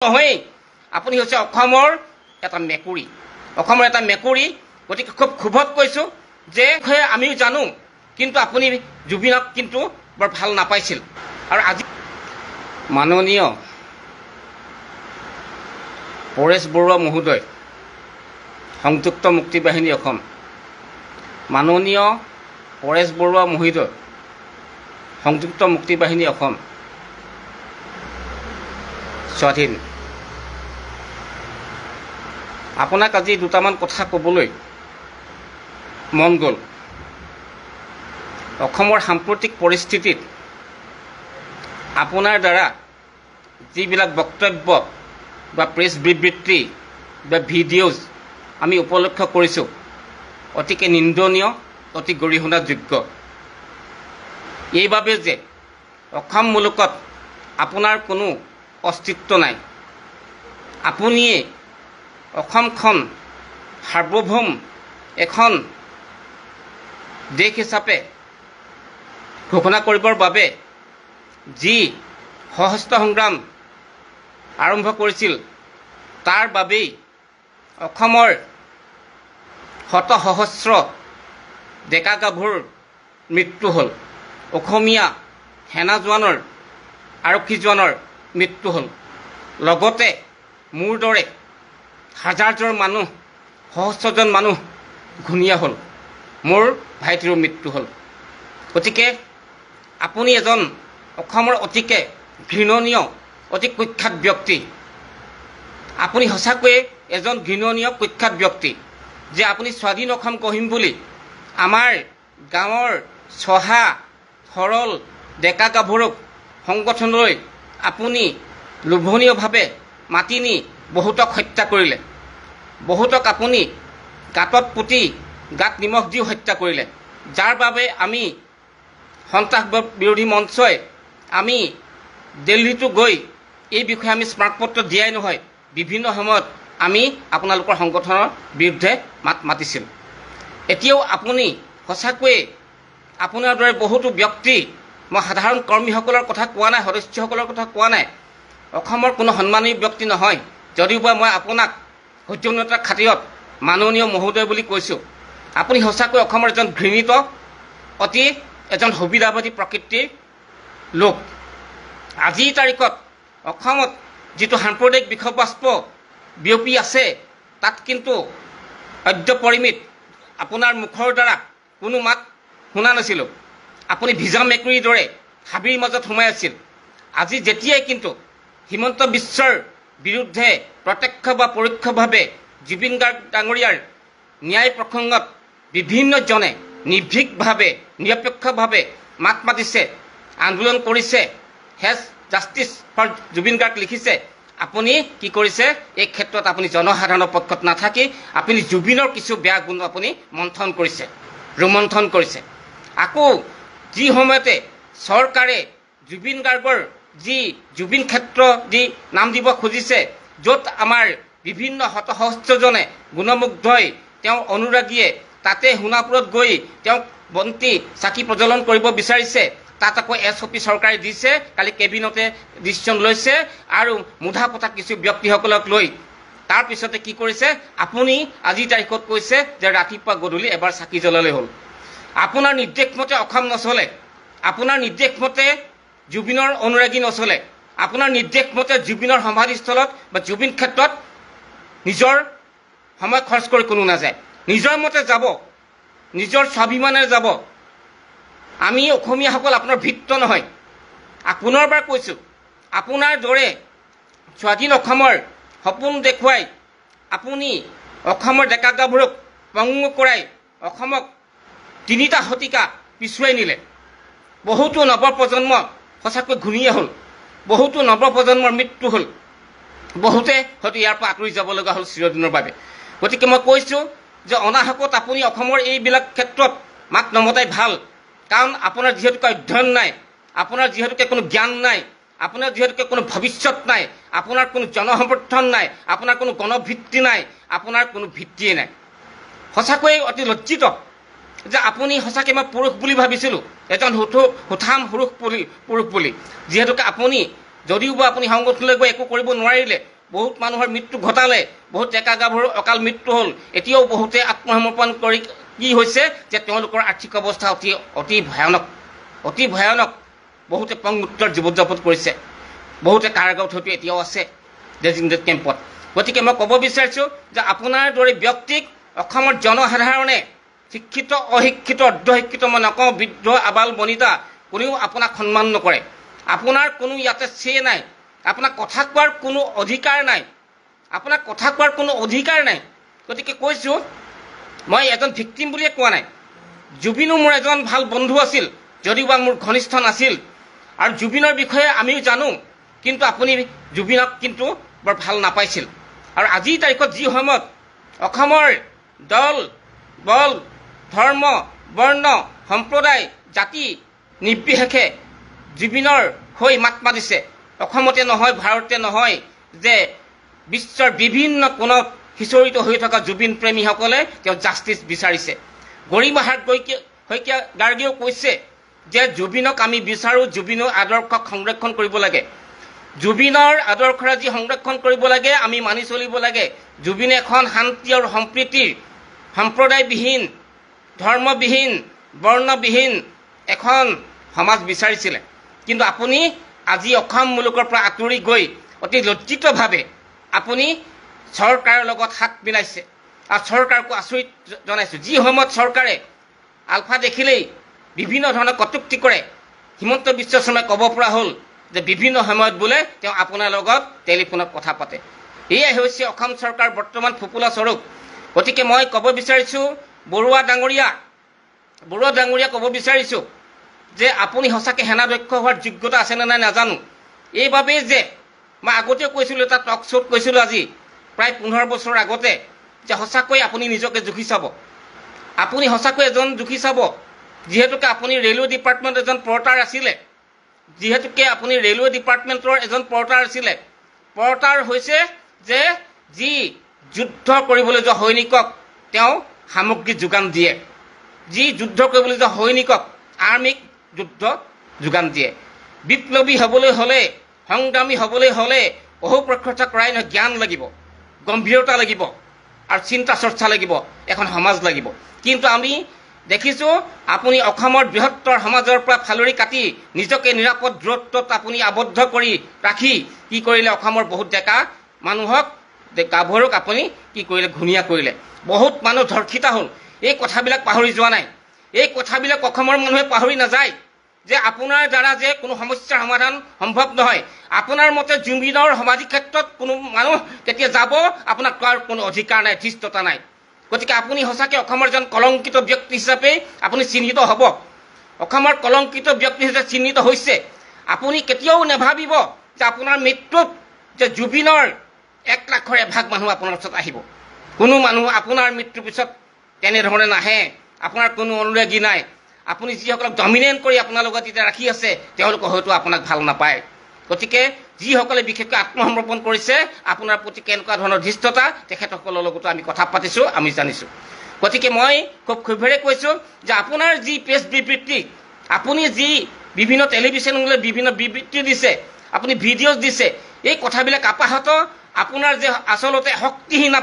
নহয় আপুনি হৈছে অসমৰ এটা মেকুৰী গতিকে খুব ক্ষোভত কৈছোঁ যে আমিও জানো কিন্তু আপুনি জুবিনক কিন্তু বৰ ভাল নাপাইছিল আৰু আজি মাননীয় পৰেশ বৰুৱা মহোদয় সংযুক্ত মুক্তি বাহিনী অসম মাননীয় পৰেশ বৰুৱা মহোদয় সংযুক্ত মুক্তি বাহিনী অসম স্বাধীন আপোনাক আজি দুটামান কথা ক'বলৈ মন গ'ল অসমৰ সাম্প্ৰতিক পৰিস্থিতিত আপোনাৰ দ্বাৰা যিবিলাক বক্তব্য বা প্ৰেছ বিবৃতি বা ভিডিঅ'জ আমি উপলক্ষ কৰিছোঁ অতিকে নিন্দনীয় অতি গৰিহণাযোগ্য এইবাবে যে অসম মুলুকত আপোনাৰ কোনো অস্তিত্ব নাই আপুনিয়ে অসমখন সাৰ্বভৌম এখন দেশ হিচাপে ঘোষণা কৰিবৰ বাবে যি সশস্ত্ৰ সংগ্ৰাম আৰম্ভ কৰিছিল তাৰ বাবেই অসমৰ শত সহস্ৰ ডেকা গাভৰুৰ মৃত্যু হ'ল অসমীয়া সেনা জোৱানৰ আৰক্ষী জোৱানৰ মৃত্যু হ'ল লগতে মোৰ দৰে হাজাৰজন মানুহ সহস্ৰজন মানুহ ঘূণীয়া হ'ল মোৰ ভাইটিৰো মৃত্যু হ'ল গতিকে আপুনি এজন অসমৰ অতিকে ঘৃণনীয় অতি কুখ্যাত ব্যক্তি আপুনি সঁচাকৈয়ে এজন ঘৃণনীয় কুখ্যাত ব্যক্তি যে আপুনি স্বাধীন অসম গঢ়িম বুলি আমাৰ গাঁৱৰ চহা সৰল ডেকা গাভৰুক সংগঠনলৈ আপুনি লোভনীয়ভাৱে মাতি নি বহুতক হত্যা কৰিলে বহুতক আপুনি গাঁতত পুতি গাত নিমখ দিও হত্যা কৰিলে যাৰ বাবে আমি সন্ত্ৰাস বিৰোধী মঞ্চই আমি দিল্লীতো গৈ এই বিষয়ে আমি স্মাৰকপত্ৰ দিয়াই নহয় বিভিন্ন সময়ত আমি আপোনালোকৰ সংগঠনৰ বিৰুদ্ধে মাত মাতিছিল এতিয়াও আপুনি সঁচাকৈয়ে আপোনাৰ দৰে বহুতো ব্যক্তি মই সাধাৰণ কৰ্মীসকলৰ কথা কোৱা নাই সদস্যসকলৰ কথা কোৱা নাই অসমৰ কোনো সন্মানীয় ব্যক্তি নহয় যদিওবা মই আপোনাক সৌজন্যতাৰ খাতিৰত মাননীয় মহোদয় বুলি কৈছোঁ আপুনি সঁচাকৈ অসমৰ এজন ঘৃণিত অতি এজন সুবিধাবাদী প্ৰকৃতিৰ লোক আজিৰ তাৰিখত অসমত যিটো সাম্প্ৰদায়িক বিষবাস্প বিয়পি আছে তাত কিন্তু অদ্য পৰিমিত আপোনাৰ মুখৰ দ্বাৰা কোনো মাত শুনা নাছিলোঁ আপুনি ভিজা মেকুৰীৰ দৰে হাবিৰ মাজত সোমাই আছিল আজি যেতিয়াই কিন্তু হিমন্ত বিশ্বৰ বিৰুদ্ধে প্ৰত্যক্ষ বা পৰোক্ষভাৱে জুবিন গাৰ্গ ডাঙৰীয়াৰ ন্যায় প্ৰসংগত বিভিন্নজনে নিৰ্ভীকভাৱে নিৰপেক্ষভাৱে মাত মাতিছে আন্দোলন কৰিছে hash justice for Zubeen Garg লিখিছে আপুনি কি কৰিছে এই ক্ষেত্ৰত আপুনি জনসাধাৰণৰ পক্ষত নাথাকি আপুনি জুবিনৰ কিছু বেয়া গুণ আপুনি মন্থন কৰিছে ৰোমন্থন কৰিছে আকৌ যি সময়তে চৰকাৰে জুবিন গাৰ্গৰ যি জুবিন ক্ষেত্ৰ যি নাম দিব খুজিছে য'ত আমাৰ বিভিন্ন শতসহস্ৰজনে গুণমুগ্ধই তেওঁ অনুৰাগীয়ে তাতে সোণাপুৰত গৈ তেওঁক বন্তি চাকি প্ৰজ্বলন কৰিব বিচাৰিছে তাত আকৌ SOP চৰকাৰে দিছে কালি কেবিনেটে ডিচিশ্যন লৈছে আৰু মুধা পতা কিছু ব্যক্তিসকলক লৈ তাৰপিছতে কি কৰিছে আপুনি আজিৰ তাৰিখত কৈছে যে ৰাতিপুৱা গধূলি এবাৰ চাকি জ্বলালে হ'ল আপোনাৰ নিৰ্দেশ মতে অসম নচলে আপোনাৰ নিৰ্দেশ মতে জুবিনৰ অনুৰাগী নচলে আপোনাৰ নিৰ্দেশ মতে জুবিনৰ সমাধিস্থলত বা জুবিন ক্ষেত্ৰত নিজৰ সময় খৰচ কৰি কোনো নাযায় নিজৰ মতে যাব নিজৰ স্বাভিমানেৰে যাব আমি অসমীয়াসকল আপোনাৰ ভিত্ত নহয় পুনৰবাৰ কৈছোঁ আপোনাৰ দৰে স্বাধীন অসমৰ সপোন দেখুৱাই আপুনি অসমৰ ডেকা গাভৰুক পংগু কৰাই অসমক 3টা শতিকা পিছুৱাই নিলে বহুতো নৱপ্ৰজন্ম সঁচাকৈ ঘূণীয়া হ'ল বহুতো নৱপ্ৰজন্মৰ মৃত্যু হ'ল বহুতে হয়তো ইয়াৰ পৰা আঁতৰি যাব লগা হ'ল চিৰদিনৰ বাবে গতিকে মই কৈছোঁ যে অনাহকত আপুনি অসমৰ এইবিলাক ক্ষেত্ৰত মাত নমতাই ভাল কাৰণ আপোনাৰ যিহেতুকে অধ্যয়ন নাই আপোনাৰ যিহেতুকে কোনো জ্ঞান নাই আপোনাৰ যিহেতুকে কোনো ভৱিষ্যত নাই আপোনাৰ কোনো জনসমৰ্থন নাই আপোনাৰ কোনো গণভিত্তি নাই আপোনাৰ কোনো ভিত্তিয়ে নাই সঁচাকৈয়ে অতি লজ্জিত যে আপুনি সঁচাকৈ মই পুৰুষ বুলি ভাবিছিলোঁ এজন হুঠাম পুৰুষ বুলি যিহেতুকে আপুনি যদিও বা আপুনি সংগঠনলৈ গৈ একো কৰিব নোৱাৰিলে, বহুত মানুহৰ মৃত্যু ঘটালে, বহুত ডেকা গাভৰু অকাল মৃত্যু হ'ল, এতিয়াও বহুতে আত্মসমৰ্পণ কৰি কি হৈছে যে তেওঁলোকৰ আৰ্থিক অৱস্থা অতি ভয়ানক। বহুতে পংগুত্তৰ জীৱন যাপন কৰিছে, বহুতে কাৰাগাৰত হয়তো এতিয়াও আছে ডেজিগনেটেড কেম্পত। গতিকে মই ক'ব বিচাৰিছোঁ যে আপোনাৰ দৰে ব্যক্তিক অসমৰ জনসাধাৰণে শিক্ষিত অশিক্ষিত অৰ্ধশিক্ষিত মই নকওঁ, বৃদ্ধ আবাল বনিতা কোনেও আপোনাক সন্মান নকৰে। আপোনাৰ কোনো ইয়াতে নাই, আপোনাক কথা কোৱাৰ কোনো অধিকাৰ নাই। গতিকে কৈছোঁ, মই এজন ভিক্টিম বুলিয়ে কোৱা নাই। জুবিনো মোৰ এজন ভাল বন্ধু আছিল, যদিওবা মোৰ ঘনিষ্ঠ নাছিল, আৰু জুবিনৰ বিষয়ে আমিও জানো, কিন্তু আপুনি জুবিনক কিন্তু বৰ ভাল নাপাইছিল। আৰু আজিৰ তাৰিখত যি সময়ত অসমৰ দল বল ধৰ্ম বৰ্ণ সম্প্ৰদায় জাতি নিৰ্বিশেষে জুবিনৰ হৈ মাত মাতিছে, অসমতে নহয় ভাৰততে নহয় যে বিশ্বৰ বিভিন্ন কোণত সিঁচৰিত হৈ থকা জুবিন প্ৰেমীসকলে তেওঁ জাষ্টিছ বিচাৰিছে। গৰিমা শইকীয়া গাৰ্গীয়েও কৈছে যে জুবিনক আমি বিচাৰোঁ, জুবিনৰ আদৰ্শক সংৰক্ষণ কৰিব লাগে, জুবিনৰ আদৰ্শৰাজি সংৰক্ষণ কৰিব লাগে, আমি মানি চলিব লাগে। জুবিনে এখন শান্তি আৰু সম্প্ৰীতিৰ সম্প্ৰদায়বিহীন ধৰ্মবিহীন বৰ্ণবিহীন এখন সমাজ বিচাৰিছিলে। কিন্তু আপুনি আজি অসম মুলুকৰ পৰা আঁতৰি গৈ অতি লজ্জিতভাৱে আপুনি চৰকাৰৰ লগত হাত মিলাইছে, আৰু চৰকাৰকো আচৰিত জনাইছোঁ। যি সময়ত চৰকাৰে আলফা দেখিলেই বিভিন্ন ধৰণৰ কটুক্তি কৰে, হিমন্ত বিশ্ব শৰ্মাই ক'ব পৰা হ'ল যে বিভিন্ন সময়ত বোলে তেওঁ আপোনাৰ লগত টেলিফোনত কথা পাতে। এয়াই হৈছে অসম চৰকাৰ বৰ্তমান ফোপোলা স্বৰূপ। গতিকে মই ক'ব বিচাৰিছোঁ বৰুৱা ডাঙৰীয়া ক'ব বিচাৰিছোঁ যে আপুনি সঁচাকৈ সেনাধ্যক্ষ হোৱাৰ যোগ্যতা আছেনে নাই নাজানো। এইবাবেই যে মই আগতেও কৈছিলোঁ, এটা টক শ্ব'ত কৈছিলোঁ আজি প্ৰায় 15 বছৰ আগতে, যে সঁচাকৈ আপুনি নিজকে জুখি চাব, আপুনি সঁচাকৈ এজন জুখি চাব। যিহেতুকে আপুনি ৰেলৱে ডিপাৰ্টমেণ্টৰ এজন পৰ্টাৰ হৈছে যে যি যুদ্ধ কৰিবলৈ যোৱা সৈনিকক তেওঁ সামগ্ৰী যোগান দিয়ে, যি যুদ্ধ কৰিবলৈ যোৱা সৈনিকক আৰ্মিক যুদ্ধ যোগান দিয়ে। বিপ্লৱী হ'বলৈ হ'লে, সংগ্ৰামী হ'বলৈ হ'লে অহোপ্ৰখ্যাত কৰাই নহয়, জ্ঞান লাগিব, গম্ভীৰতা লাগিব, আৰু চিন্তা চৰ্চা লাগিব, এখন সমাজ লাগিব। কিন্তু আমি দেখিছোঁ আপুনি অসমৰ বৃহত্তৰ সমাজৰ পৰা ফালৰি কাটি নিজকে নিৰাপদ দূৰত্বত আপুনি আবদ্ধ কৰি ৰাখি কি কৰিলে, অসমৰ বহুত ডেকা মানুহক গাভৰুক আপুনি কি কৰিলে, ঘূণীয়া কৰিলে। বহুত মানুহ ধৰ্ষিত হ'ল। এই কথাবিলাক পাহৰি যোৱা নাই, এই কথাবিলাক অসমৰ মানুহে পাহৰি নাযায় যে আপোনাৰ দ্বাৰা যে কোনো সমস্যাৰ সমাধান সম্ভৱ নহয়। আপোনাৰ মতে জুবিনৰ সমাধি ক্ষেত্ৰত কোনো মানুহ তেতিয়া যাব, আপোনাক কোৱাৰ কোনো অধিকাৰ নাই, ধৃষ্টতা নাই। গতিকে আপুনি সঁচাকৈ অসমৰ এজন কলংকিত ব্যক্তি হিচাপে আপুনি চিহ্নিত হ'ব, অসমৰ কলংকিত ব্যক্তি হিচাপে চিহ্নিত হৈছে। আপুনি কেতিয়াও নাভাবিব যে আপোনাৰ মৃত্যুত যে জুবিনৰ 1 লাখৰ এভাগ মানুহ আপোনাৰ ওচৰত আহিব। কোনো মানুহ আপোনাৰ মৃত্যুৰ পিছত তেনেধৰণে নাহে, আপোনাৰ কোনো অনুৰাগী নাই। আপুনি যিসকলক ডমিনেণ্ট কৰি আপোনাৰ লগত এতিয়া ৰাখি আছে, তেওঁলোকে হয়তো আপোনাক ভাল নাপায়। গতিকে যিসকলে বিশেষকৈ আত্মসমৰ্পণ কৰিছে, আপোনাৰ প্ৰতি কেনেকুৱা ধৰণৰ ধৃষ্টতা, তেখেতসকলৰ লগতো আমি কথা পাতিছোঁ, আমি জানিছোঁ। গতিকে মই খুব ক্ষোভেৰে কৈছোঁ যে আপোনাৰ যি প্ৰেছ বিবৃতি, আপুনি যি বিভিন্ন টেলিভিশ্যনলৈ বিভিন্ন বিবৃতি দিছে, আপুনি ভিডিঅ'জ দিছে, এই কথাবিলাক আপাহত আপোনাৰ যে আচলতে শক্তিহীন,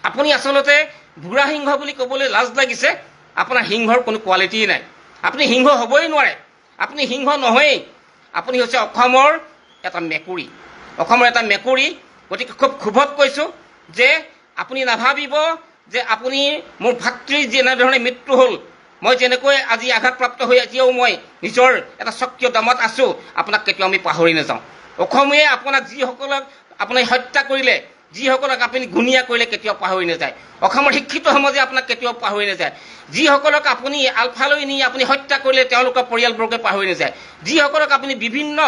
আপুনি আচলতে বুঢ়া সিংহ বুলি ক'বলৈ লাজ লাগিছে। আপোনাৰ সিংহৰ কোনো কোৱালিটি নাই, আপুনি সিংহ হ'বই নোৱাৰে, আপুনি সিংহ নহয়েই, আপুনি হৈছে অসমৰ এটা মেকুৰী। গতিকে খুব ক্ষোভত কৈছোঁ যে আপুনি নাভাবিব যে আপুনি মোৰ ভাতৃৰ যেনেধৰণে মৃত্যু হ'ল, মই যেনেকৈ আজি আঘাতপ্ৰাপ্ত হৈ এতিয়াও মই নিজৰ এটা স্বকীয় দামত আছোঁ, আপোনাক কেতিয়াও আমি পাহৰি নাযাওঁ। অসমে আপোনাক যিসকলক আপুনি হত্যা কৰিলে, যিসকলক আপুনি ঘূণীয়া কৰিলে, কেতিয়াও পাহৰি নাযায়। অসমৰ শিক্ষিত সমাজে আপোনাক কেতিয়াও পাহৰি নাযায়। যিসকলক আপুনি আলফালৈ নি আপুনি হত্যা কৰিলে, তেওঁলোকৰ পৰিয়ালবৰ্গে পাহৰি নাযায়। যিসকলক আপুনি বিভিন্ন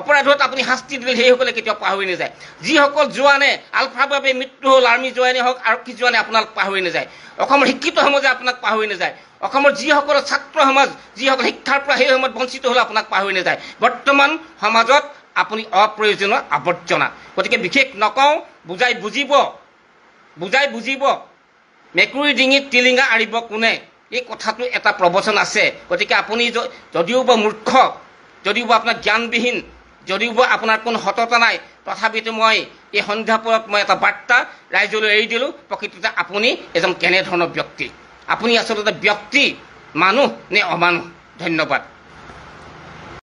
অপৰাধত আপুনি শাস্তি দিলে, সেইসকলে কেতিয়াও পাহৰি নাযায়। যিসকল জোৱানে আলফাৰ বাবে মৃত্যু হ'ল, আৰ্মি জোৱানে হওক, আৰক্ষী জোৱানে আপোনাক পাহৰি নাযায়। অসমৰ শিক্ষিত সমাজে আপোনাক পাহৰি নাযায়। অসমৰ যিসকল ছাত্ৰ সমাজ, যিসকল শিক্ষাৰ পৰা সেই সময়ত বঞ্চিত হ'ল, আপোনাক পাহৰি নাযায়। বৰ্তমান সমাজত আপুনি অপ্ৰয়োজনীয় আৱৰ্জনা। গতিকে বিশেষ নকওঁ, বুজাই বুজিব, মেকুৰীৰ ডিঙিত টিলিঙা আৰিব কোনে, এই কথাটো এটা প্ৰবচন আছে। গতিকে আপুনি যদিও বা মূৰ্খ, যদিও বা আপোনাৰ জ্ঞানবিহীন, যদিওবা আপোনাৰ কোনো সততা নাই, তথাপিতো মই এই সন্ধ্যা পৰত মই এটা বাৰ্তা ৰাইজলৈ এৰি দিলোঁ। প্ৰকৃততে আপুনি এজন কেনেধৰণৰ ব্যক্তি, আপুনি আচলতে ব্যক্তি মানুহ নে অমানুহ? ধন্যবাদ।